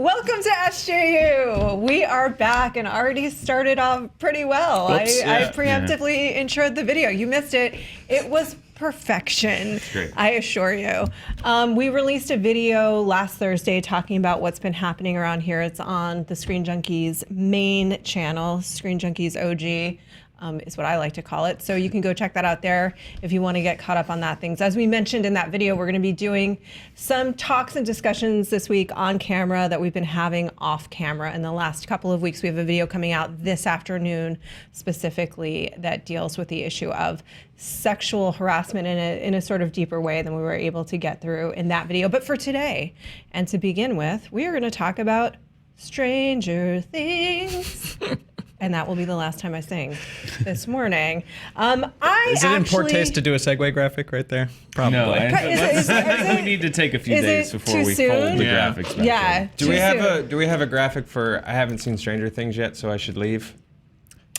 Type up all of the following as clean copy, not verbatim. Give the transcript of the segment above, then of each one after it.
Welcome to SJU. We are back and already started off pretty well. Whoops, I preemptively introed the video. You missed it. It was perfection. Great. I assure you. We released a video last Thursday talking about what's been happening around here. It's on the ScreenJunkies main channel, ScreenJunkies OG. Is what I like to call it. So you can go check that out there if you want to get caught up on that things. As we mentioned in that video, we're going to be doing some talks and discussions this week on camera that we've been having off camera in the last couple of weeks. We have a video coming out this afternoon specifically that deals with the issue of sexual harassment in a sort of deeper way than we were able to get through in that video. But for today, and to begin with, we are going to talk about Stranger Things. And that will be the last time I sing this morning. Is it in poor taste to do a segue graphic right there? Probably. No, we need to take a few days before we fold the graphics back. Yeah. Do we have a graphic for? I haven't seen Stranger Things yet, so I should leave.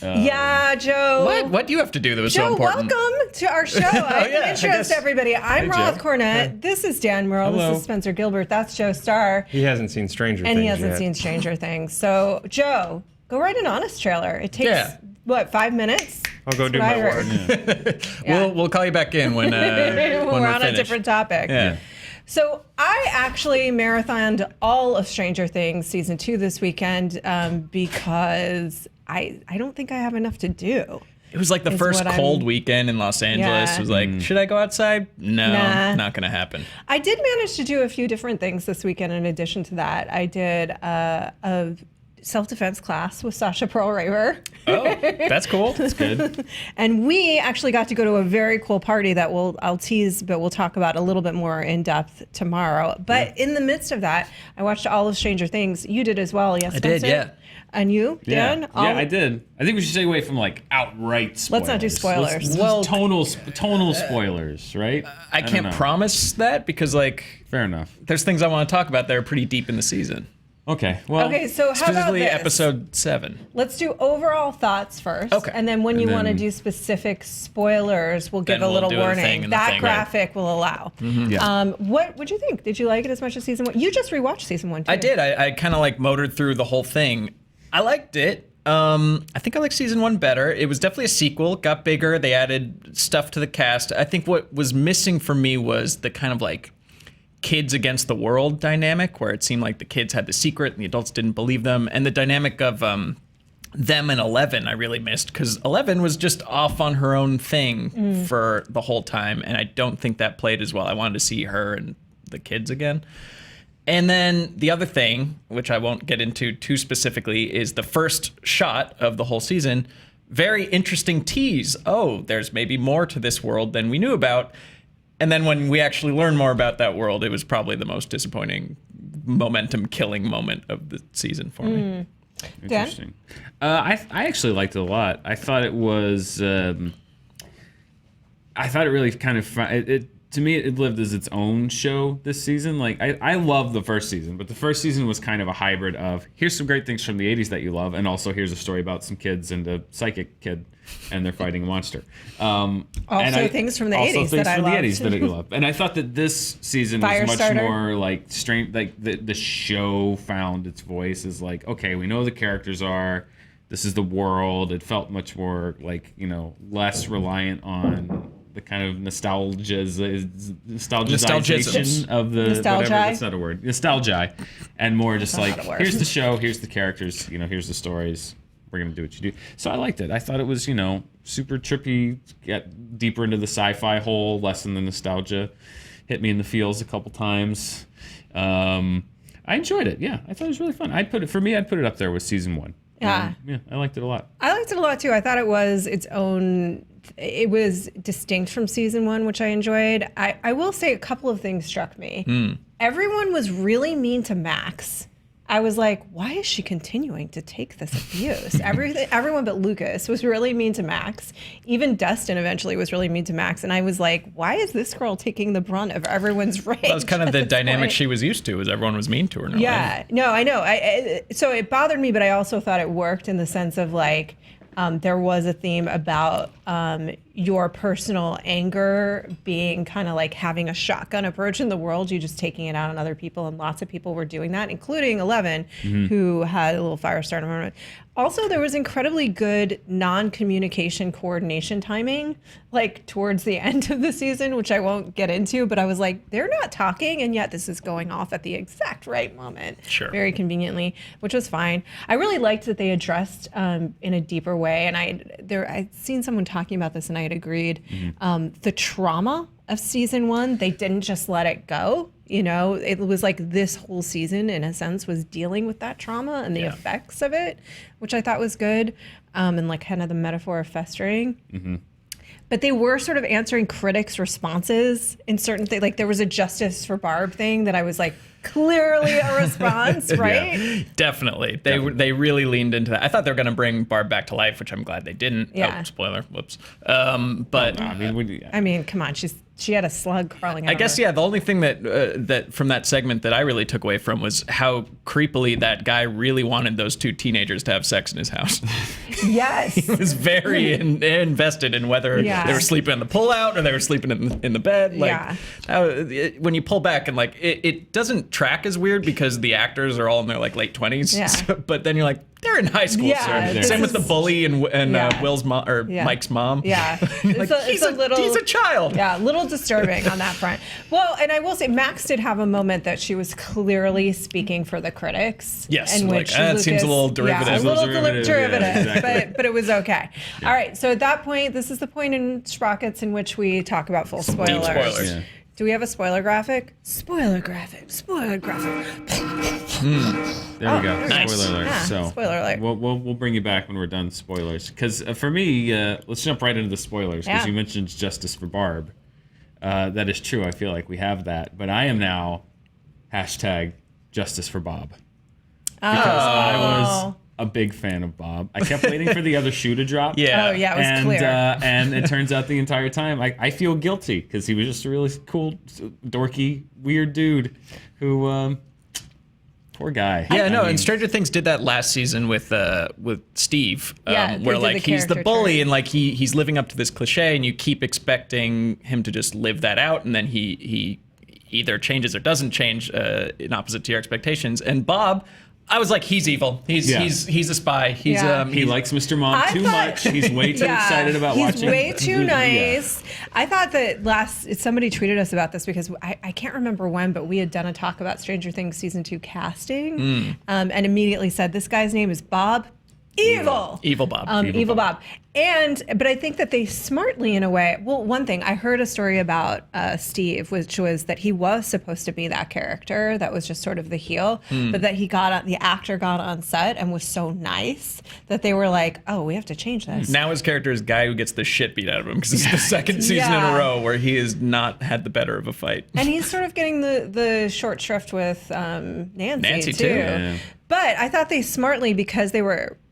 Yeah, Joe. What do you have to do that was Joe, so important? welcome to our show. Intros to everybody. I'm Roth Cornet. This is Dan Murrell. Hello. This is Spencer Gilbert. That's Joe Starr. He hasn't seen Stranger Things And he hasn't yet. seen Stranger Things. So, Joe, go write an honest trailer. It takes, what, 5 minutes? I'll go do what my I work. heard. Yeah. We'll call you back in when we're on finished. a different topic. Yeah. So I actually marathoned all of Stranger Things season 2 this weekend because I don't think I have enough to do. It was like the first cold weekend in Los Angeles. Yeah. It was like, should I go outside? No, Nah. not going to happen. I did manage to do a few different things this weekend in addition to that. I did a self-defense class with Sasha Pearl Raver. Oh, that's cool. That's good. And we actually got to go to a very cool party that I'll tease, but we'll talk about a little bit more in depth tomorrow. But in the midst of that, I watched all of Stranger Things. You did as well, yes, I did, Spencer? yeah. And you, Dan? Yeah, I did. I think we should stay away from like outright spoilers. Let's not do spoilers. Well, tonal spoilers, right? I don't can't know. promise that because like Fair enough. there's things I want to talk about that are pretty deep in the season. Okay. Well. Okay, so how about Specifically this? episode 7. Let's do overall thoughts first. Okay. And then when And you want to then- do specific spoilers, we'll give Then a we'll little do the thing warning. and the That thing. graphic will allow. Yeah. What would you think? Did you like it as much as season 1? You just rewatched season 1 too. I did. I kind of like motored through the whole thing. I liked it. I think I like season 1 better. It was definitely a sequel. Got bigger. They added stuff to the cast. I think what was missing for me was the kind of like kids against the world dynamic, where it seemed like the kids had the secret and the adults didn't believe them. And the dynamic of them and 11 I really missed, because 11 was just off on her own thing for the whole time. And I don't think that played as well. I wanted to see her and the kids again. And then the other thing, which I won't get into too specifically, is the first shot of the whole season. Very interesting tease. Oh, there's maybe more to this world than we knew about. And then when we actually learn more about that world, it was probably the most disappointing, momentum-killing moment of the season for me. Interesting. I actually liked it a lot. I thought it was. I thought it really kind of. To me, it lived as its own show this season. Like I love the first season, but the first season was kind of a hybrid of here's some great things from the 80s that you love, and also here's a story about some kids and a psychic kid, and they're fighting a monster. Things from the 80s that I loved. Also things from the 80s that you love. And I thought that this season was much Firestarter. more like strange. Like the show found its voice as like, okay, we know who the characters are. This is the world. It felt much more like, less reliant on the kind of nostalgization of the Nostalgia. whatever. That's not a word. Nostalgia, and more just That's like not a word. here's the show, here's the characters, here's the stories. We're gonna do what you do. So I liked it. I thought it was super trippy. Get deeper into the sci-fi hole, less in the nostalgia. Hit me in the feels a couple times. I enjoyed it. Yeah, I thought it was really fun. I'd put it up there with season 1. Yeah. Yeah, I liked it a lot. I liked it a lot too. I thought it was its own. It was distinct from season 1, which I enjoyed. I will say a couple of things struck me. Everyone was really mean to Max. I was like, why is she continuing to take this abuse? Everyone but Lucas was really mean to Max. Even Dustin eventually was really mean to Max. And I was like, why is this girl taking the brunt of everyone's rage? That was kind of at the this dynamic point? she was used to, was everyone was mean to her. Yeah, no, I know. So it bothered me, but I also thought it worked in the sense of like, there was a theme about, your personal anger being kind of like having a shotgun approach in the world, you just taking it out on other people, and lots of people were doing that, including 11, who had a little fire starter moment. Also, there was incredibly good non-communication coordination timing, like towards the end of the season, which I won't get into, but I was like, they're not talking, and yet this is going off at the exact right moment. Sure. Very conveniently, which was fine. I really liked that they addressed in a deeper way, and I'd seen someone talking about this, and I had agreed. The trauma of season 1, they didn't just let it go. You know, it was like this whole season, in a sense, was dealing with that trauma and the effects of it, which I thought was good, and like kind of the metaphor of festering. But they were sort of answering critics' responses in certain things. Like there was a Justice for Barb thing that I was like, clearly a response, right? Yeah, definitely. They really leaned into that. I thought they were going to bring Barb back to life, which I'm glad they didn't. Yeah. Oh, spoiler. Whoops. But I mean, come on, she had a slug crawling out I guess, of her. the only thing that from that segment that I really took away from was how creepily that guy really wanted those 2 teenagers to have sex in his house. Yes. He was very invested in whether they were sleeping in the pullout or they were sleeping in the bed. Like, when you pull back and like it doesn't track as weird because the actors are all in their like late 20s. Yeah. So, but then you're like, they're in high school, Yeah, sir. Same with the bully and Will's mom or Yeah. Mike's mom. Yeah. Like, he's a child. Yeah, a little disturbing on that front. Well, and I will say, Max did have a moment that she was clearly speaking for the critics. Yes, in like, which it seems a little derivative. Yeah, a little Derivative, derivative, yeah, exactly. but it was okay. All right, so at that point, this is the point in Sprockets in which we talk about full spoilers. spoilers. Yeah. Do we have a spoiler graphic? Spoiler graphic. Spoiler graphic. There we go. Nice. Spoiler alert. Yeah, So spoiler alert. We'll bring you back when we're done spoilers. Because for me, let's jump right into the spoilers. Because Yeah. you mentioned Justice for Barb. That is true. I feel like we have that. But I am now #Justice for Bob. Because I was a big fan of Bob. I kept waiting for the other shoe to drop. Yeah. Oh, yeah, it was and, clear. And it turns out the entire time, I feel guilty because he was just a really cool, dorky, weird dude who, poor guy. Yeah, I no, mean, and Stranger Things did that last season with Steve, Yeah, they where did like the he's the character bully turn. and like he's living up to this cliche, and you keep expecting him to just live that out, and then he either changes or doesn't change in opposite to your expectations. And Bob, I was like, he's evil. He's a spy. He's Yeah. He likes Mr. Mom I too thought- much. He's way too Yeah, excited about watching. He's way too Yeah. nice. I thought that somebody tweeted us about this because I can't remember when, but we had done a talk about Stranger Things season 2 casting, and immediately said this guy's name is Bob. Evil. Evil Bob. Evil Bob. But I think that they smartly, in a way, well, one thing, I heard a story about Steve, which was that he was supposed to be that character that was just sort of the heel, but that the actor got on set and was so nice that they were like, oh, we have to change this. Now his character is a guy who gets the shit beat out of him because it's the second season in a row where he has not had the better of a fight. And he's sort of getting the short shrift with Nancy too. too. But I thought they smartly, because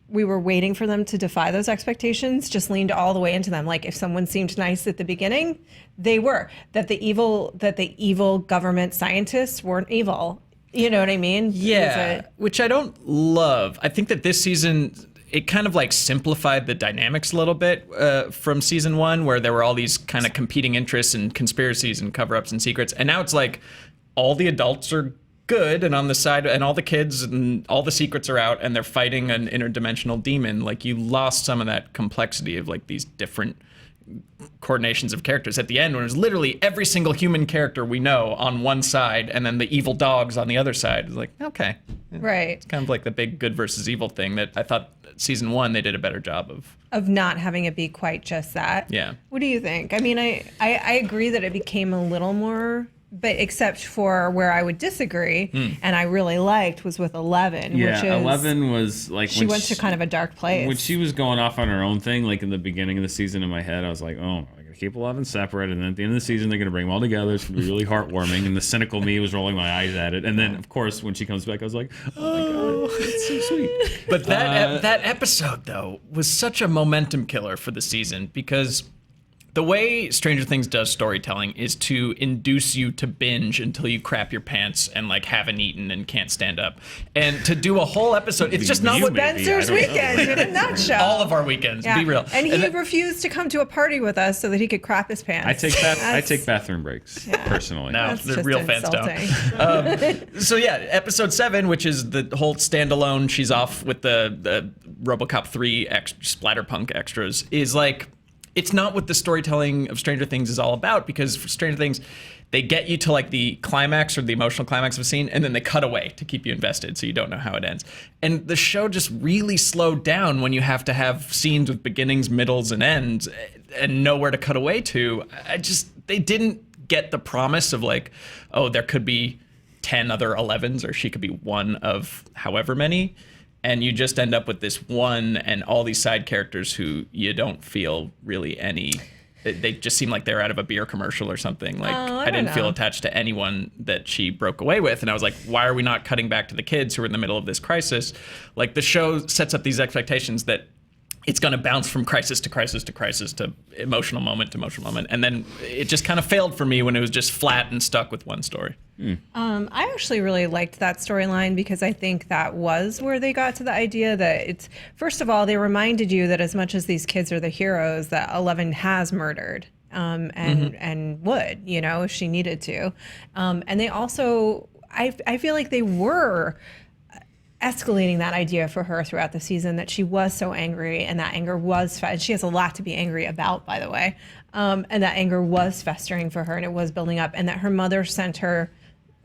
we were waiting for them to defy those expectations, just leaned all the way into them. Like if someone seemed nice at the beginning, they were. That the evil government scientists weren't evil. You know what I mean? Yeah, which I don't love. I think that this season, it kind of like simplified the dynamics a little bit from season 1, where there were all these kind of competing interests and conspiracies and cover-ups and secrets. And now it's like all the adults are good and on the side, and all the kids and all the secrets are out, and they're fighting an interdimensional demon. Like, you lost some of that complexity of like these different coordinations of characters at the end, when it was literally every single human character we know on one side and then the evil dogs on the other side. It's like, okay, Right. kind of like the big good versus evil thing that I thought season 1 they did a better job of. Not having it be quite just that. Yeah. What do you think? I mean, I agree that it became a little more, but except for where I would disagree, and I really liked, was with 11. Yeah, which is, 11 was like she went to kind of a dark place. when she was going off on her own thing, like in the beginning of the season, in my head, I was like, oh, I gotta keep 11 separate, and then at the end of the season, they're gonna bring them all together. It's gonna be really heartwarming. And the cynical me was rolling my eyes at it. And then, of course, when she comes back, I was like, oh my god, it's so sweet. But that episode though was such a momentum killer for the season, because the way Stranger Things does storytelling is to induce you to binge until you crap your pants and like haven't eaten and can't stand up. And to do a whole episode, it's just not what Spencer's weekend in a nutshell. all of our weekends, be real. And he refused to come to a party with us so that he could crap his pants. I take bathroom breaks personally. No, That's the just real fans don't. So yeah, episode 7, which is the whole standalone, she's off with the RoboCop 3 Splatterpunk extras, is like, it's not what the storytelling of Stranger Things is all about, because for Stranger Things, they get you to like the climax or the emotional climax of a scene, and then they cut away to keep you invested so you don't know how it ends. And the show just really slowed down when you have to have scenes with beginnings, middles, and ends and nowhere to cut away to. They didn't get the promise of like, oh, there could be 10 other 11s, or she could be one of however many. And you just end up with this one and all these side characters who you don't feel really any. They just seem like they're out of a beer commercial or something. Like, I didn't feel attached to anyone that she broke away with. And I was like, why are we not cutting back to the kids who are in the middle of this crisis? Like, the show sets up these expectations that it's going to bounce from crisis to crisis to crisis to emotional moment to emotional moment. And then it just kind of failed for me when it was just flat and stuck with one story. I actually really liked that storyline, because I think that was where they got to the idea that it's, first of all, they reminded you that as much as these kids are the heroes, that 11 has murdered and would, if she needed to. And they also, I feel like they were escalating that idea for her throughout the season, that she was so angry, and that anger was, and she has a lot to be angry about, by the way, and that anger was festering for her, and it was building up, and that her mother sent her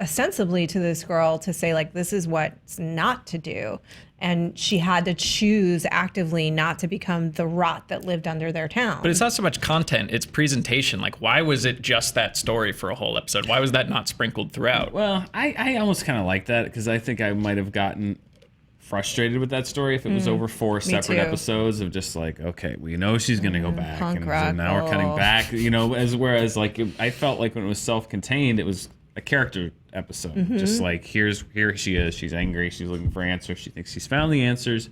ostensibly to this girl to say, like, this is what's not to do, and she had to choose actively not to become the rot that lived under their town. But it's not so much content, it's presentation. Like, why was it just that story for a whole episode? Why was that not sprinkled throughout? Well, I almost kind of like that, because I think I might have gotten frustrated with that story if it was over 4 separate episodes of just like, okay, we know she's going to go back, and so now we're cutting back, whereas like I felt like when it was self-contained, it was a character episode. Just like, here she is, she's angry, she's looking for answers, she thinks she's found the answers.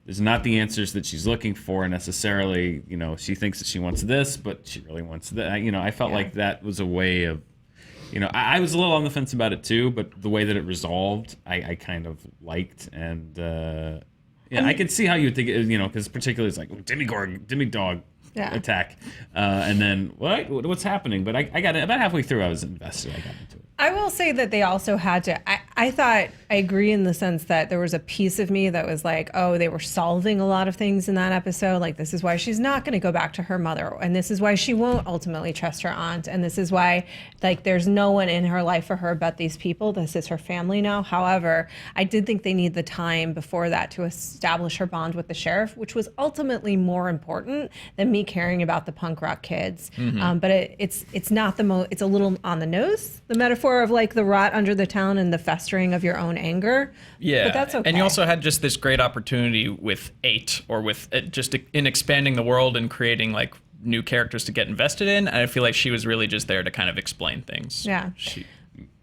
There's not the answers that she's looking for necessarily. She thinks that she wants this, but she really wants that. I felt like that was a way of, I was a little on the fence about it too, but the way that it resolved, I kind of liked. And I could see how you would think, because particularly it's like, Demigorgon attack, and then what's happening? But I got it about halfway through. I was invested. I got into it. I will say that they also had to, I thought, I agree in the sense that there was a piece of me that was like, oh, they were solving a lot of things in that episode. Like, this is why she's not going to go back to her mother. And this is why she won't ultimately trust her aunt. And this is why, like, there's no one in her life for her but these people. This is her family now. However, I did think they need the time before that to establish her bond with the sheriff, which was ultimately more important than me caring about the punk rock kids. But it's not it's a little on the nose, the metaphor of like the rot under the town and the festering of your own anger. Yeah, but that's okay. And you also had just this great opportunity with 8, or with just in expanding the world and creating like new characters to get invested in. And I feel like she was really just there to kind of explain things. Yeah.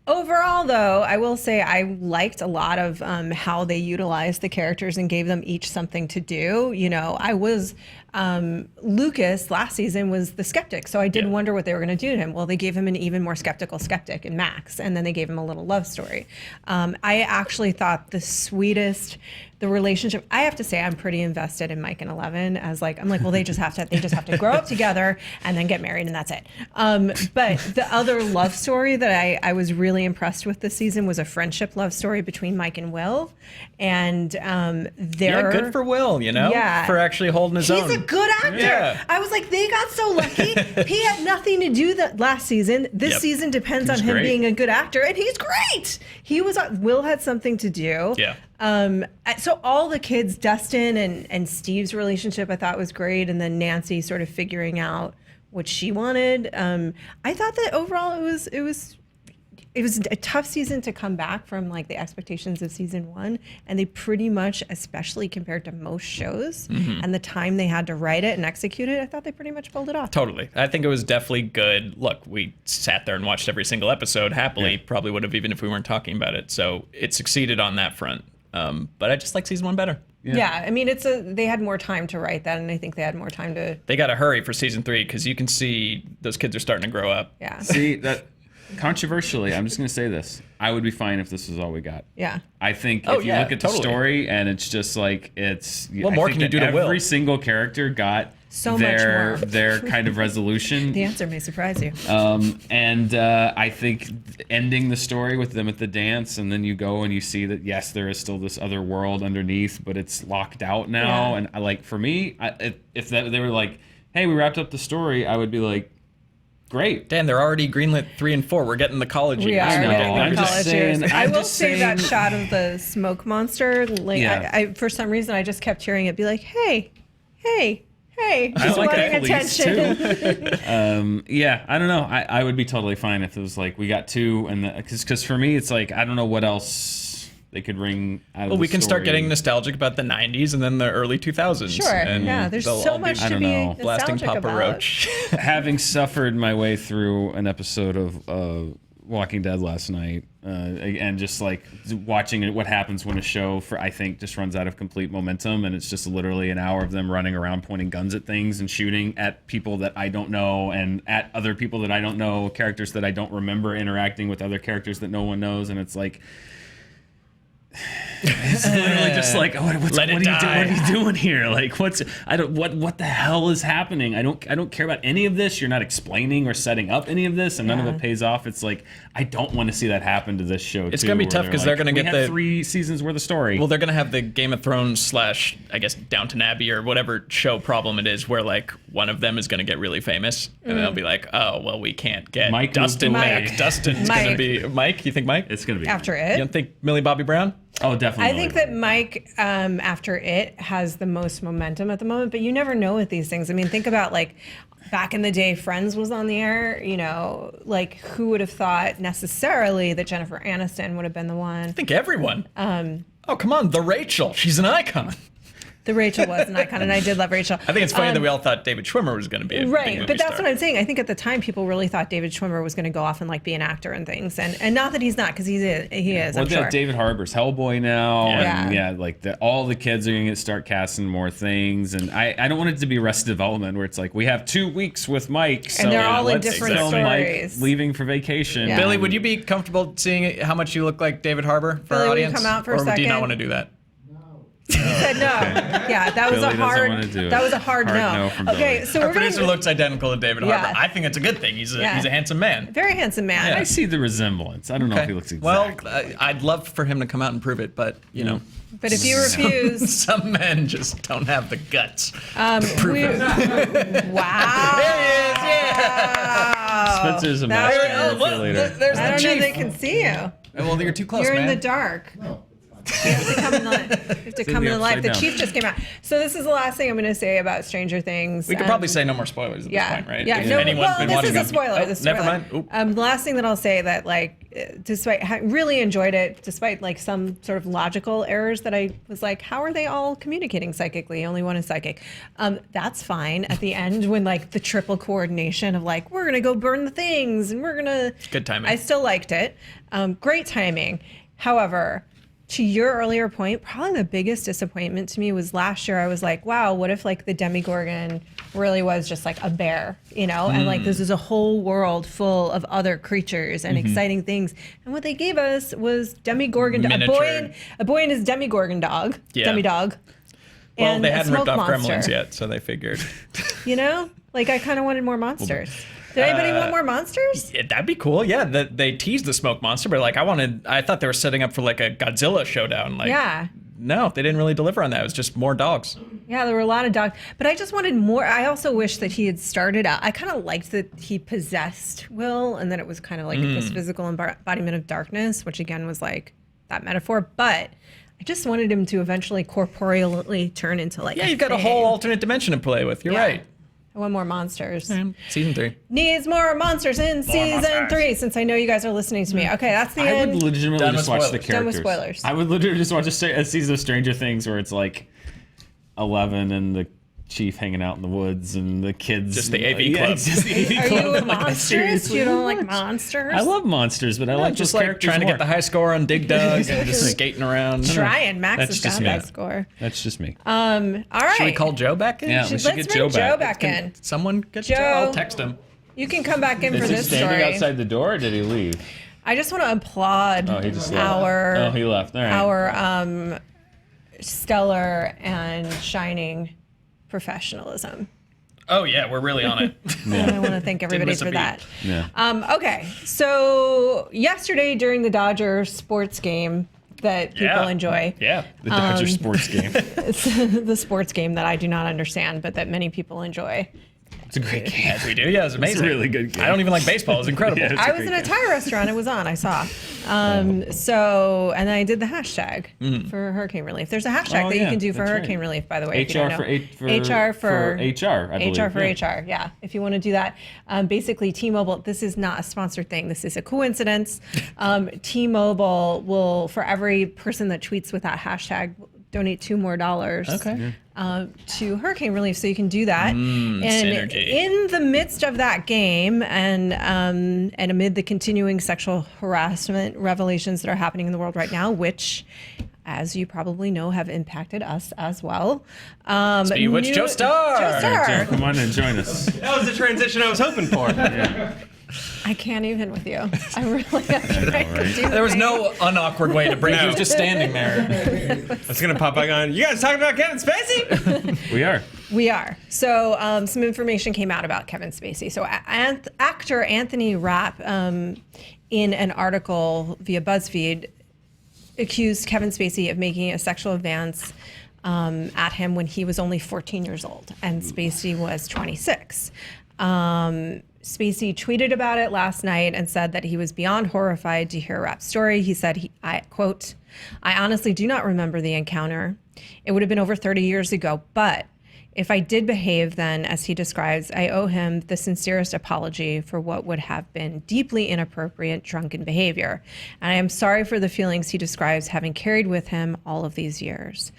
Overall, though, I will say I liked a lot of how they utilized the characters and gave them each something to do. I was Lucas last season was the skeptic, so I did wonder what they were going to do to him. Well, they gave him an even more skeptical skeptic in Max, and then they gave him a little love story. I actually thought the relationship, I have to say, I'm pretty invested in Mike and 11 I'm like, well, they just have to grow up together and then get married, and that's it. But the other love story that I was really impressed with this season was a friendship love story between Mike and Will. And good for Will, for actually holding his own. He's a good actor. Yeah. I was like, they got so lucky. He had nothing to do that last season. This season depends on him being a good actor, and he's great. Will had something to do. Yeah. So all the kids, Dustin and Steve's relationship, I thought was great, and then Nancy sort of figuring out what she wanted. I thought that overall it was a tough season to come back from like the expectations of season 1, and they pretty much, especially compared to most shows and the time they had to write it and execute it, I thought they pretty much pulled it off. Totally. I think it was definitely good. Look, we sat there and watched every single episode happily, probably would have even if we weren't talking about it. So it succeeded on that front. But I just like season 1 better. Yeah, I mean, they had more time to write that, and I think they had more time to. They got to hurry for season 3 because you can see those kids are starting to grow up. Yeah. See that controversially, I'm just gonna say this: I would be fine if this was all we got. Yeah. I think if you look at the story and it's just like it's. What more can you do to Will? Every single character got so much more. their kind of resolution. The answer may surprise you. And I think ending the story with them at the dance, and then you go and you see that yes, there is still this other world underneath, but it's locked out now. Yeah. And I like for me, if they were like, "Hey, we wrapped up the story," I would be like, "Great." Dan, they're already greenlit 3 and 4. We're getting the college We years. are know, getting I'm the just college saying- years. I'm I will just say that saying- shot of the smoke monster. Like, Yeah. I for some reason, I just kept hearing it be like, "Hey, hey, hey," I just like wanting the police, attention. Yeah, I don't know. I would be totally fine if it was like we got 2, and because for me it's like I don't know what else they could ring out of Well, the we can start story. getting nostalgic about the 90s and then the early 2000s. Sure. And Yeah. There's they'll so all be much I to don't be know. blasting nostalgic Papa about. Roach. Having suffered my way through an episode of Walking Dead last night, and just like watching what happens when a show I think just runs out of complete momentum, and it's just literally an hour of them running around pointing guns at things and shooting at people that I don't know and at other people that I don't know, characters that I don't remember interacting with other characters that no one knows, and it's like. It's literally just like, what are you doing here? Like, what the hell is happening? I don't care about any of this. You're not explaining or setting up any of this, and none of it pays off. It's like I don't want to see that happen to this show. It's gonna be tough because they're gonna get the 3 seasons worth of story. Well, they're gonna have the Game of Thrones / I guess Downton Abbey or whatever show problem it is, where like one of them is gonna get really famous, and they'll be like, oh well, we can't get Mike Dustin moved back. away. Dustin's gonna be Mike. You think Mike? It's gonna be After You it. don't think Millie Bobby Brown? Oh, definitely. I think that Mike, after it, has the most momentum at the moment, but you never know with these things. I mean, think about like back in the day, Friends was on the air, you know, like who would have thought necessarily that Jennifer Aniston would have been the one? I think everyone. Oh, come on, the Rachel. She's an icon. The Rachel was an icon, and I did love Rachel. I think it's funny that we all thought David Schwimmer was going to be a big Right, movie but that's star. what I'm saying. I think at the time people really thought David Schwimmer was going to go off and like be an actor and things, and not that he's not, because he is. Well, I'm sure. David Harbour's Hellboy now, Yeah. and yeah, like all the kids are gonna start casting more things, and I don't want it to be Arrested Development where it's like we have 2 weeks with Mike, so they're all in let's different film stories. Mike leaving for vacation. Yeah. Billy, would you be comfortable seeing how much you look like David Harbour for Billy, our will you audience? come out for a or do you not second? want to do that? He said no. Yeah, that was Billy a doesn't hard. wanna do it. That was a hard no. from Okay, Billy. so Our we're producer gonna. looks identical to David Yeah. Harbour. I think it's a good thing. He's a Yeah. handsome man. Very handsome man. I see the resemblance. I don't know if he looks exact. Well, I'd love for him to come out and prove it, but you know, But if you refuse, some men just don't have the guts. wow. There he is. Yeah. Spencer's a That master. was- See you later. There's I the don't know if chief. they can see you. Well, you're too close, You're man. in the dark. You have to come in the light. The upside chief down. just came out. So this is the last thing I'm going to say about Stranger Things. We could probably say no more spoilers at Yeah, this point, right? yeah. If No, anyone's well, been this watching is a them- spoiler. Oh, This is a never spoiler. mind. Oop. The last thing that I'll say that, like, despite really enjoyed it, despite like some sort of logical errors that I was like, how are they all communicating psychically? Only one is psychic. That's fine. At the end, when like the triple coordination of like, we're gonna go burn the things and we're gonna. Good timing. I still liked it. Great timing. However, to your earlier point, probably the biggest disappointment to me was last year. I was like, wow, what if like the Demogorgon really was just like a bear, you know? And like this is a whole world full of other creatures and exciting things. And what they gave us was Demogorgon, Miniature. a boy and his Demogorgon dog, Yeah. Demidog. Well, and they a hadn't ripped smoke off monster. Gremlins yet, so they figured. You know? Like I kind of wanted more monsters. Did anybody want more monsters? Yeah, that'd be cool. Yeah, they teased the smoke monster, but like I thought they were setting up for like a Godzilla showdown. Like, Yeah. no, they didn't really deliver on that. It was just more dogs. Yeah, there were a lot of dogs, but I just wanted more. I also wish that he had started out. I kind of liked that he possessed Will, and that it was kind of like this physical embodiment of darkness, which again was like that metaphor. But I just wanted him to eventually corporeally turn into like. Yeah, you've got a thing. whole alternate dimension to play with. You're Yeah. right. I want more monsters. Season 3. Needs more monsters in season monsters. 3. Since I know you guys are listening to me. Okay, that's the I end. would legitimately Done just with watch the spoilers. Done with characters. spoilers. I would literally just watch a season of Stranger Things where it's like 11 and the chief hanging out in the woods and the kids. Just the AV club. Just the AV Are club. you a I'm like, monstrous? seriously, You don't what? like monsters? I love monsters, but I like just those like characters trying to more. get the high score on Dig Dug and just skating around. Trying. Max That's has just got me. that score. That's just me. All right. Should we call Joe back in? Yeah, we should Let's get bring Joe back. in. Someone get Joe. Joe? I'll text him. You can come back in for Is he this standing story. outside the door, or did he leave? I just want to applaud Oh, he just left. our Oh, he left. All right. our stellar and shining professionalism. Oh yeah, we're really on it. And I want to thank everybody miss a for beat. that. Yeah. Okay, so yesterday during the Dodgers sports game that people Yeah. enjoy, Yeah. The Dodger sports game. it's the sports game that I do not understand, but that many people enjoy. It's a great game. As we do. Yeah, it's amazing. a really good game. I don't even like baseball. It's incredible. Yeah, it's I a was great in a game. Thai restaurant. It was on. I saw. And I did the hashtag for hurricane relief. There's a hashtag Oh, that you yeah, can do for that's right. hurricane relief, by the way. if you HR don't for know. HR for HR, I believe. HR for Yeah. HR. Yeah. If you want to do that, basically T-Mobile. This is not a sponsored thing. This is a coincidence. T-Mobile will, for every person that tweets with that hashtag, donate $2 more. Okay. To hurricane relief, so you can do that. And synergy. in the midst of that game, and amid the continuing sexual harassment revelations that are happening in the world right now, which, as you probably know, have impacted us as well. Speaking of which, Joe Starr. Joe Starr. Joe, come on and join us. That was the transition I was hoping for. I can't even with you. I really am trying right? to do There was things. no unawkward way to break. He was just standing there. I was gonna pop back on. You guys talking about Kevin Spacey? We are. We are. So some information came out about Kevin Spacey. So actor Anthony Rapp, in an article via BuzzFeed, accused Kevin Spacey of making a sexual advance at him when he was only 14 years old, and Spacey was 26. Spacey tweeted about it last night and said that he was beyond horrified to hear Rapp's story. He said, I quote, "I honestly do not remember the encounter. It would have been over 30 years ago, but if I did behave then, as he describes, I owe him the sincerest apology for what would have been deeply inappropriate drunken behavior. And I am sorry for the feelings he describes having carried with him all of these years."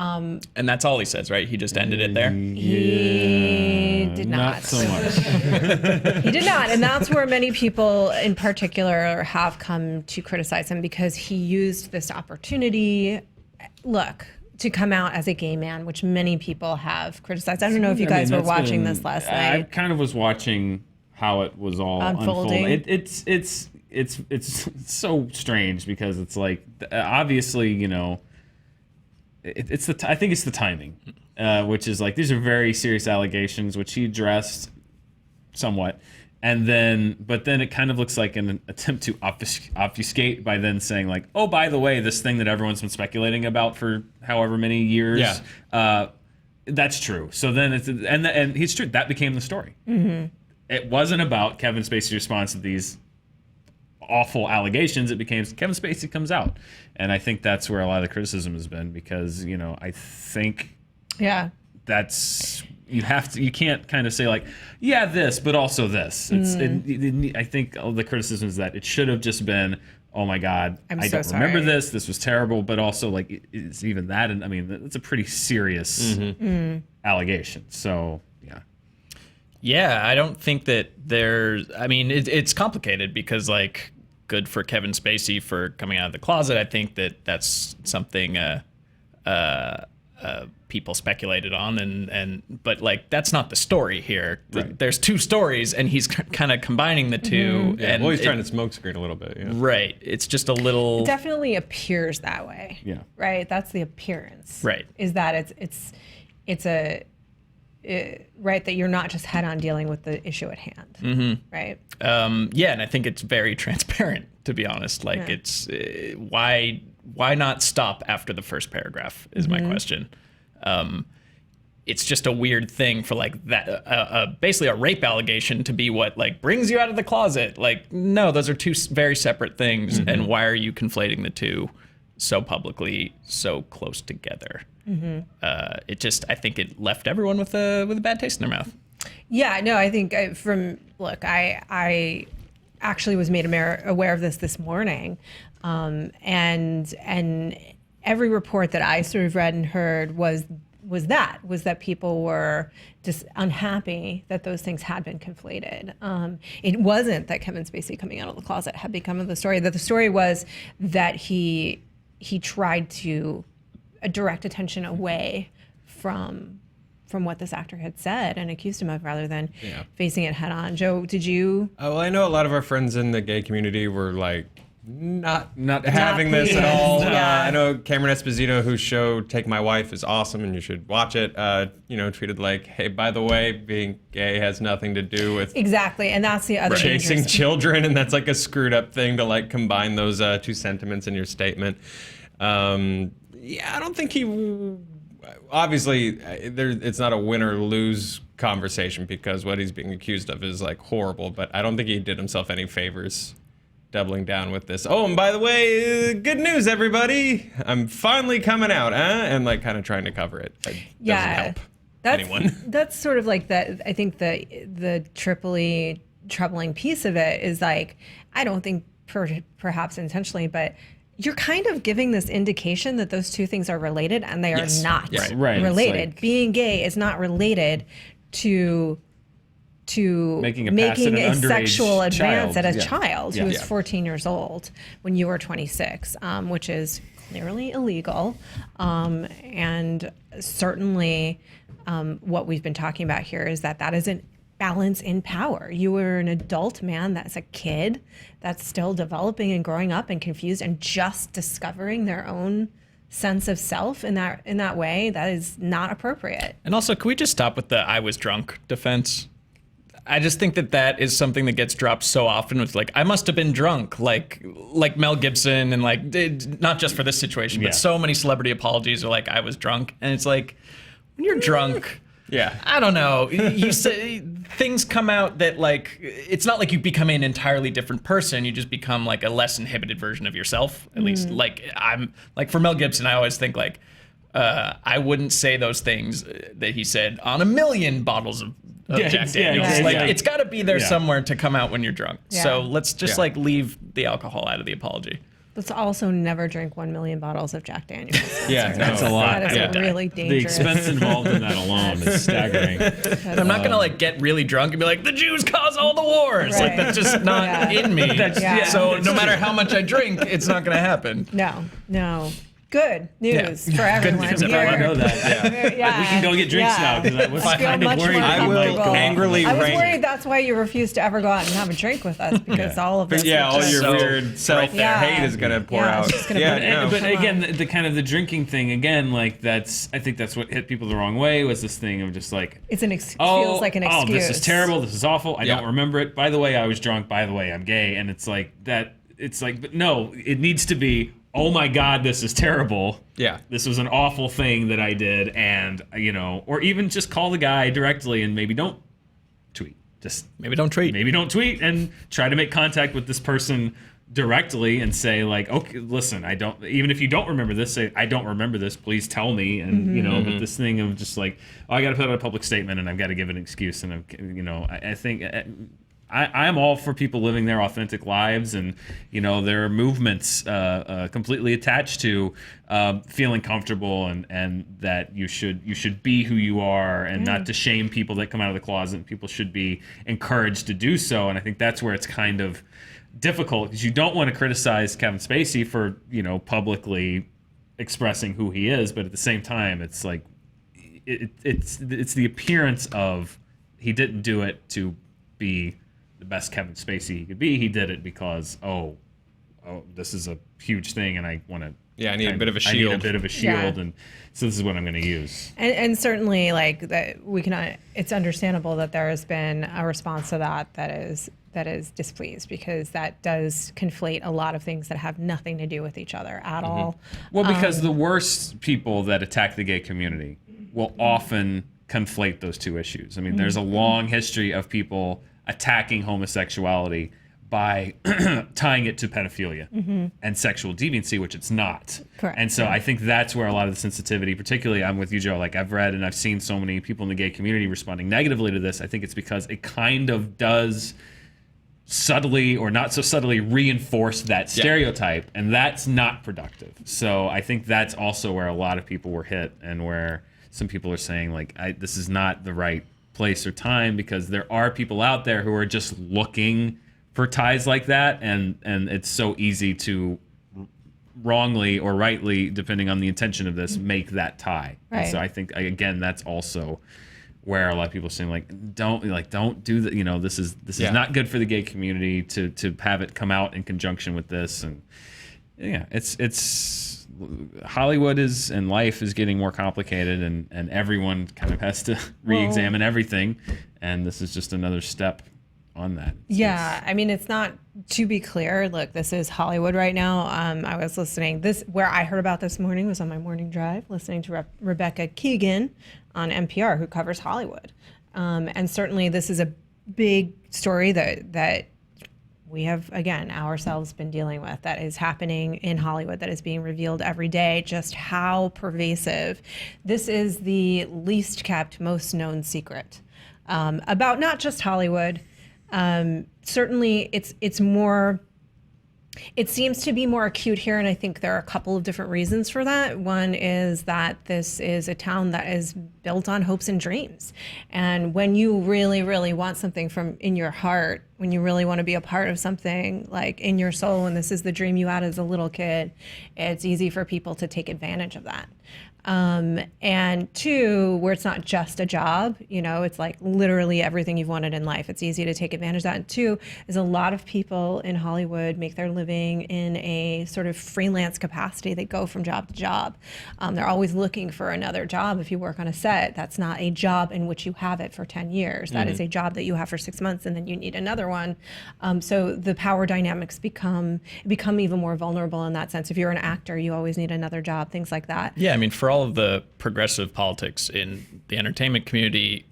And that's all he says, right? He just ended it there. He did not. Not so much. He did not. And that's where many people in particular have come to criticize him, because he used this opportunity, to come out as a gay man, which many people have criticized. I don't know if you guys were watching this last I night. kind of was watching how it was all Unfolding. It's so strange, because it's like, obviously, you know, I think it's the timing, which is like, these are very serious allegations, which he addressed somewhat, but then it kind of looks like an attempt to obfuscate by then saying like, oh, by the way, this thing that everyone's been speculating about for however many years, that's true. So then and it's true, that became the story. Mm-hmm. It wasn't about Kevin Spacey's response to these awful allegations. It became Kevin Spacey comes out, and I think that's where a lot of the criticism has been, because, you know, I think that's, you can't kind of say like, yeah, this, but also this. I think the criticism is that it should have just been, oh my God, I so don't remember sorry. this was terrible, but also like, it's even that, and I mean, it's a pretty serious allegation. So yeah. Yeah, I don't think that it's complicated, because like, good for Kevin Spacey for coming out of the closet. I think that that's something people speculated on, but like, that's not the story here. Right. There's two stories, and he's kind of combining the two. Yeah, and well, he's trying to smoke screen a little bit. Yeah. Right. It's just a little. It definitely appears that way. Yeah. Right? That's the appearance. Right. Is that right, that you're not just head on dealing with the issue at hand. Mm-hmm. Right? Yeah, and I think it's very transparent, to be honest. Like, it's why not stop after the first paragraph is my question. It's just a weird thing for like that, basically a rape allegation to be what like brings you out of the closet. Like, no, those are two very separate things. And why are you conflating the two so publicly, so close together? I think it left everyone with a bad taste in their mouth. Yeah, no, I think I actually was made aware of this morning, and every report that I sort of read and heard was that people were just unhappy that those things had been conflated. It wasn't that Kevin Spacey coming out of the closet had become the story. That the story was that he tried to direct attention away from what this actor had said and accused him of, rather than facing it head on. Joe, did you? Well, I know a lot of our friends in the gay community were like, not having this at all. Yeah. I know Cameron Esposito, whose show Take My Wife is awesome and you should watch it, tweeted like, hey, by the way, being gay has nothing to do with Exactly, and that's the other chasing dangerous- children, and that's like a screwed up thing to like combine those two sentiments in your statement. I don't think obviously it's not a win or lose conversation, because what he's being accused of is like horrible, but I don't think he did himself any favors doubling down with this. Oh, and by the way, good news, everybody! I'm finally coming out, and like kind of trying to cover it. It doesn't help anyone. That's sort of like that. I think the triply troubling piece of it is like, I don't think perhaps intentionally, but you're kind of giving this indication that those two things are related, and they are not Right. related. Like, being gay is not related to Making a sexual advance child. at a child who Yeah. is 14 years old when you are 26, which is clearly illegal. And certainly what we've been talking about here is that isn't balance in power. You are an adult man that's a kid that's still developing and growing up and confused and just discovering their own sense of self in that way. That is not appropriate. And also, can we just stop with the "I was drunk" defense? I just think that is something that gets dropped so often. It's like, I must have been drunk, like Mel Gibson, and like, not just for this situation, but so many celebrity apologies are like, I was drunk. And it's like, when you're drunk, I don't know, you say things come out that like, it's not like you become an entirely different person. You just become like a less inhibited version of yourself. At least like, I'm like, for Mel Gibson, I always think like, I wouldn't say those things that he said on 1 million bottles of Jack Daniels. Like, it's got to be there somewhere to come out when you're drunk. Yeah. So let's just like leave the alcohol out of the apology. Let's also never drink 1 million bottles of Jack Daniels. That's a lot. That is really The dangerous. expense involved in that alone is staggering. And I'm not gonna like get really drunk and be like, the Jews cause all the wars. Right. Like, that's just not in me. So no matter how much I drink, it's not gonna happen. No. Good news for everyone. news, everyone. I know that. Yeah. We can go get drinks now, because I was I feel kind of much worried. more I will comfortable. angrily I was rank. worried that's why you refused to ever go out and have a drink with us, because all of this. But all was your just- weird self-hate is gonna pour out. It's just gonna But Come again, the kind of the drinking thing again, like I think that's what hit people the wrong way, was this thing of just like, It's feels like an excuse. oh, this is terrible. This is awful. I Yeah. don't remember it. By the way, I was drunk. By the way, I'm gay. And it's like that. It's like, but no, it needs to be, oh my God, this is terrible. Yeah. This was an awful thing that I did. And, or even just call the guy directly and maybe don't tweet. Just Maybe don't tweet. maybe don't tweet, and try to make contact with this person directly and say like, okay, listen, even if you don't remember this, say, I don't remember this, please tell me. And but this thing of just like, oh, I got to put out a public statement and I've got to give an excuse, and I think I'm all for people living their authentic lives, and their movements completely attached to feeling comfortable, and that you should be who you are, and not to shame people that come out of the closet. People should be encouraged to do so, and I think that's where it's kind of difficult, because you don't want to criticize Kevin Spacey for publicly expressing who he is, but at the same time, it's like it's the appearance of he didn't do it to be the best Kevin Spacey he could be. He did it because this is a huge thing, and I want to. Yeah, I need a bit of a I need a shield. bit of a shield, Yeah. and so this is what I'm going to use. And certainly, like that, we can. It's understandable that there has been a response to that is displeased, because that does conflate a lot of things that have nothing to do with each other at all. Well, because the worst people that attack the gay community will often conflate those two issues. I mean, there's a long history of people attacking homosexuality by tying it to pedophilia and sexual deviancy, which it's not. Correct. And so I think that's where a lot of the sensitivity, particularly I'm with you, Joe, like I've read and I've seen so many people in the gay community responding negatively to this. I think it's because it kind of does subtly or not so subtly reinforce that stereotype, and that's not productive. So I think that's also where a lot of people were hit, and where some people are saying like, this is not the right place or time, because there are people out there who are just looking for ties like that, and it's so easy to wrongly or rightly, depending on the intention of this, make that tie. Right. And so I think, again, that's also where a lot of people are saying like, don't do that. You know, this is not good for the gay community to have it come out in conjunction with this. And yeah, it's Hollywood and life is getting more complicated, and everyone kind of has to re-examine everything. And this is just another step on that. Yeah, I mean, it's not, to be clear, look, this is Hollywood right now. I was listening, where I heard about this morning was on my morning drive, listening to Rebecca Keegan on NPR, who covers Hollywood. And certainly this is a big story that we have, again, ourselves been dealing with, that is happening in Hollywood, that is being revealed every day, just how pervasive. This is the least kept, most known secret about not just Hollywood. Certainly it's more, it seems to be more acute here, and I think there are a couple of different reasons for that. One is that this is a town that is built on hopes and dreams. And when you really, really want something from in your heart, when you really want to be a part of something like in your soul, and this is the dream you had as a little kid, it's easy for people to take advantage of that. And two, where it's not just a job, you know, it's like literally everything you've wanted in life. It's easy to take advantage of that. And two, is a lot of people in Hollywood make their living in a sort of freelance capacity. They go from job to job. They're always looking for another job. If you work on a set, that's not a job in which you have it for 10 years. That is a job that you have for 6 months, and then you need another one. So the power dynamics become even more vulnerable in that sense. If you're an actor, you always need another job, things like that. Yeah, I mean, for all of the progressive politics in the entertainment community,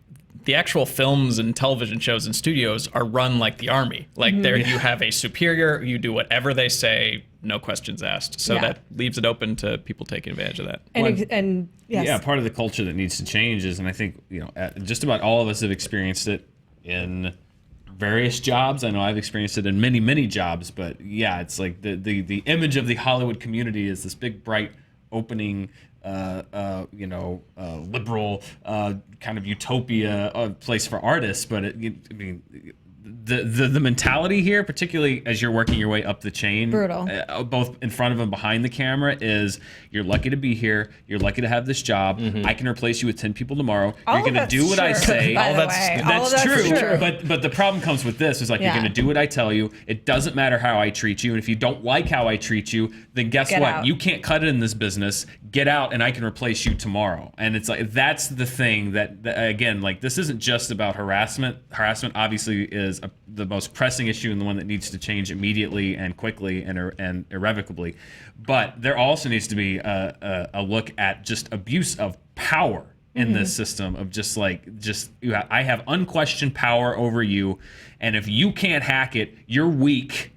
the actual films and television shows and studios are run like the army. Like there, you have a superior, you do whatever they say, no questions asked. So that leaves it open to people taking advantage of that. And yes. Yeah, part of the culture that needs to change is, and I think, you know, just about all of us have experienced it in various jobs. I know I've experienced it in many, many jobs, but yeah, it's like the image of the Hollywood community is this big, bright, opening, liberal kind of utopia place for artists. But the mentality here, particularly as you're working your way up the chain, brutal, both in front of and behind the camera, is you're lucky to be here. You're lucky to have this job. I can replace you with 10 people tomorrow. You're going to do what I say. That's true. But the problem comes with this is like, you're going to do what I tell you. It doesn't matter how I treat you. And if you don't like how I treat you, then guess Get what? out. You can't cut it in this business. Get out, and I can replace you tomorrow. And it's like, that's the thing that again, like, this isn't just about harassment. Harassment obviously is the most pressing issue and the one that needs to change immediately and quickly and irrevocably. But there also needs to be a look at just abuse of power in this system of I have unquestioned power over you, and if you can't hack it, you're weak,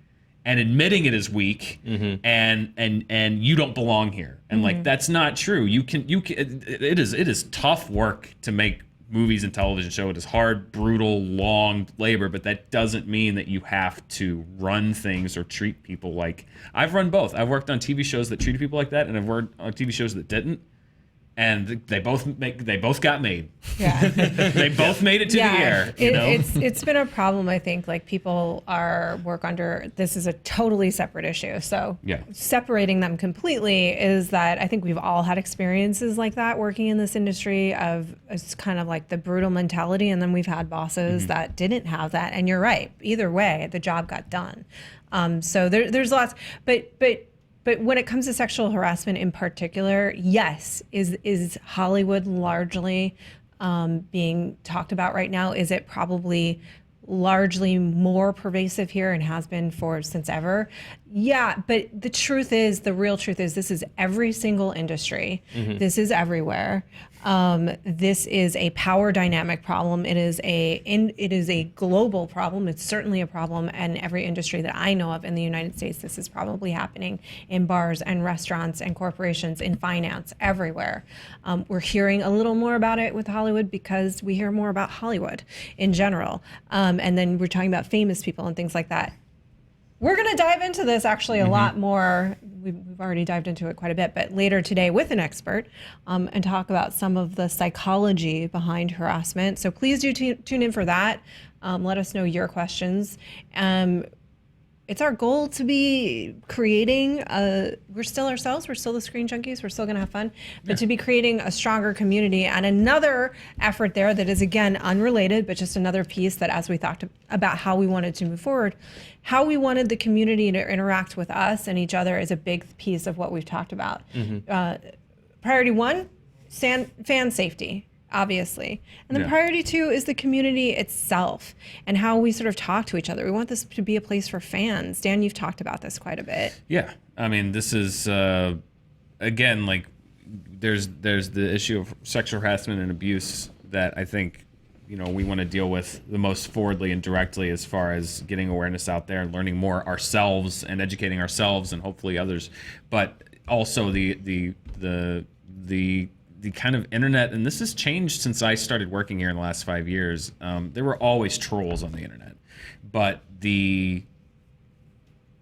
and admitting it is weak, and you don't belong here. And like, that's not true. It is tough work to make movies and television show. It is hard, brutal, long labor, but that doesn't mean that you have to run things or treat people like. I've run both. I've worked on TV shows that treated people like that, and I've worked on TV shows that didn't, and they both got made. Yeah. They both made it to the air. It's been a problem, I think. Like, people work under, this is a totally separate issue. So separating them completely is that I think we've all had experiences like that working in this industry of it's kind of like the brutal mentality, and then we've had bosses that didn't have that. And you're right. Either way, the job got done. So there's lots, but when it comes to sexual harassment in particular, yes, is Hollywood largely being talked about right now? Is it probably largely more pervasive here and has been since ever? Yeah, but the real truth is this is every single industry. This is everywhere. This is a power dynamic problem. It is a global problem. It's certainly a problem in every industry that I know of in the United States. This is probably happening in bars and restaurants and corporations, in finance, everywhere. We're hearing a little more about it with Hollywood because we hear more about Hollywood in general. And then we're talking about famous people and things like that. we're going to dive into this actually a lot more. We've already dived into it quite a bit, but later today with an expert and talk about some of the psychology behind harassment. So please do tune in for that. Let us know your questions. It's our goal to be creating we're still ourselves, we're still the Screen Junkies, we're still gonna have fun, but to be creating a stronger community. And another effort there that is, again, unrelated, but just another piece that as we thought about how we wanted to move forward, how we wanted the community to interact with us and each other is a big piece of what we've talked about. Priority one, fan safety. Obviously. And then priority two is the community itself and how we sort of talk to each other. We want this to be a place for fans. Dan, you've talked about this quite a bit. Yeah. I mean, this is, again, like there's the issue of sexual harassment and abuse that I think, we want to deal with the most forwardly and directly as far as getting awareness out there and learning more ourselves and educating ourselves and hopefully others. But also the kind of internet, and this has changed since I started working here in the last 5 years. There were always trolls on the internet, but the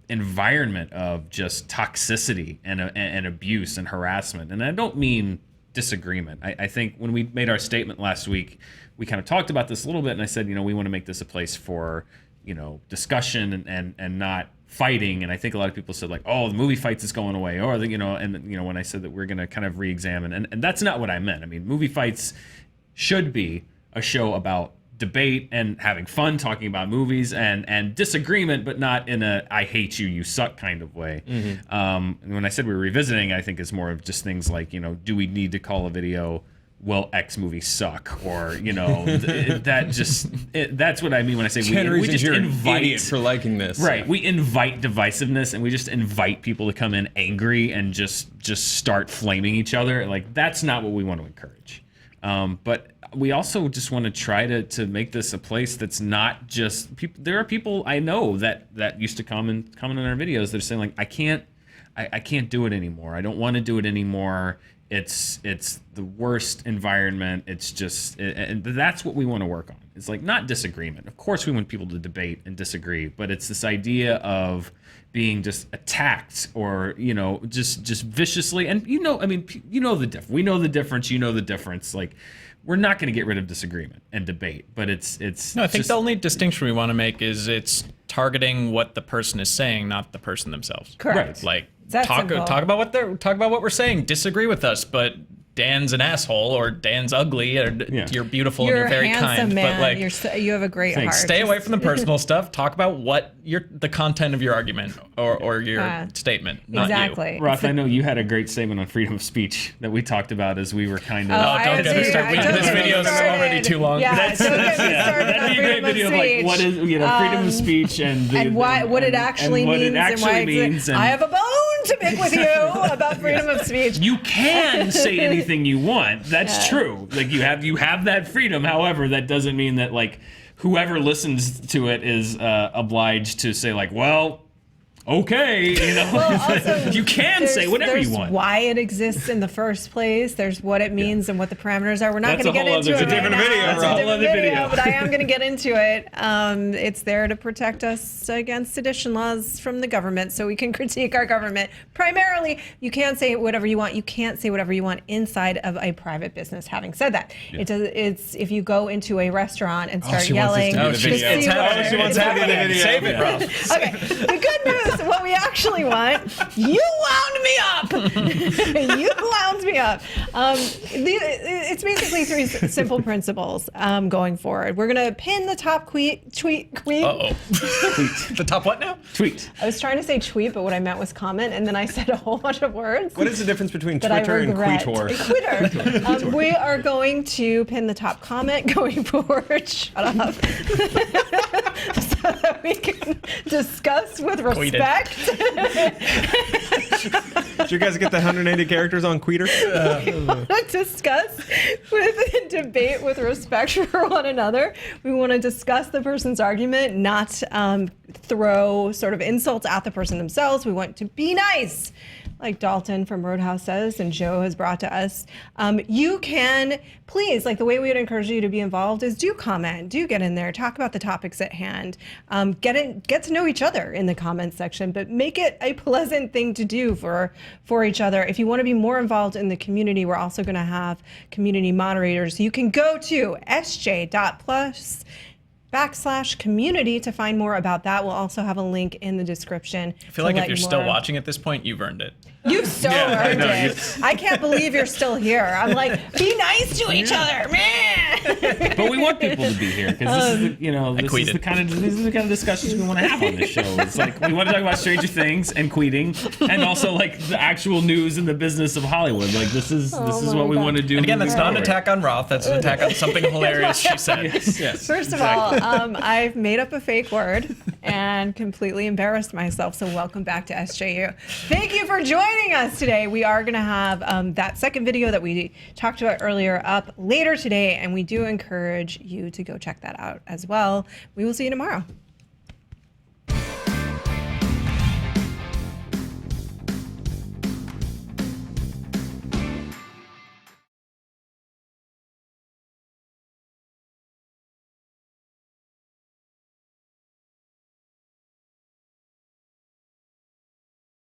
environment of just toxicity and abuse and harassment, and I don't mean disagreement. I think when we made our statement last week, we kind of talked about this a little bit, and I said, we want to make this a place for, discussion and not fighting. And I think a lot of people said like, oh, the movie fights is going away, or when I said that we're going to kind of re-examine, and that's not what I meant. I mean, movie fights should be a show about debate and having fun talking about movies and disagreement, but not in a I hate you, you suck kind of way. And when I said we were revisiting, I think it's more of just things like, do we need to call a video, will X movie suck? Or, that's what I mean when I say we just invite for liking this. Right. We invite divisiveness, and we just invite people to come in angry and just start flaming each other. Like, that's not what we want to encourage. But we also just want to try to make this a place that's not just people. There are people I know that used to comment on our videos that are saying like, I can't do it anymore. I don't want to do it anymore. It's the worst environment. It's just, and that's what we want to work on. It's like not disagreement. Of course, we want people to debate and disagree, but it's this idea of being just attacked or just viciously. And we know the difference. We know the difference. You know the difference. Like, we're not going to get rid of disagreement and debate, but it's. No, I think the only distinction we want to make is it's targeting what the person is saying, not the person themselves. Correct. Right. Like, Talk about what we're saying. Disagree with us, but Dan's an asshole or Dan's ugly or you're beautiful and you're very kind. Man. But like, you have a great heart. Stay away from the personal stuff. Talk about what the content of your argument or your statement, not exactly. you. Roth, I know you had a great statement on freedom of speech that we talked about as we were kind of. Don't get me started. This video is already too long. Yeah, that'd be a great video of like what is freedom of speech and what it actually means. I have a bone to pick with you about freedom of speech. You can say anything you want. That's true. Like you have that freedom. However, that doesn't mean that like whoever listens to it is obliged to say like, well, okay, Well, also, you can say whatever you want. There's why it exists in the first place. There's what it means and what the parameters are. We're not going to get into it. It's a different video. It's a different video, but I am going to get into it. It's there to protect us against sedition laws from the government, so we can critique our government. Primarily, you can say whatever you want. You can't say whatever you want inside of a private business. Having said that, it's if you go into a restaurant and start yelling. She wants to have the video. Save it, bro. Okay. The good news. What we actually want, you wound me up. You wound me up. It's basically three simple principles going forward. We're going to pin the top tweet. Uh-oh. The top what now? Tweet. I was trying to say tweet, but what I meant was comment, and then I said a whole bunch of words. What is the difference between that Twitter and Quitter? Tweetor? We are going to pin the top comment going forward. Shut up. So that we can discuss with respect. Did you guys get the 180 characters on Queeter? We want to discuss with debate with respect for one another. We want to discuss the person's argument, not throw sort of insults at the person themselves. We want to be nice. like Dalton from Roadhouse says, and Joe has brought to us, you can please, like the way we would encourage you to be involved is do comment, do get in there, talk about the topics at hand, get to know each other in the comments section, but make it a pleasant thing to do for each other. If you want to be more involved in the community, we're also going to have community moderators. You can go to sj.plus /community to find more about that. We'll also have a link in the description. I feel like if you're still watching at this point, you've earned it. You've so earned it. I can't believe you're still here. I'm like, be nice to each other, man. But we want people to be here because this is the kind of discussions we want to have on this show. It's like we want to talk about Stranger Things and queeting, and also like the actual news and the business of Hollywood. Like this is what we want to do. And again, that's not an attack on Roth. That's an attack on something hilarious she said. Yes. First of all, I've made up a fake word and completely embarrassed myself. So welcome back to SJU. Thank you for joining us today. We are going to have that second video that we talked about earlier up later today, and we do encourage you to go check that out as well. We will see you tomorrow.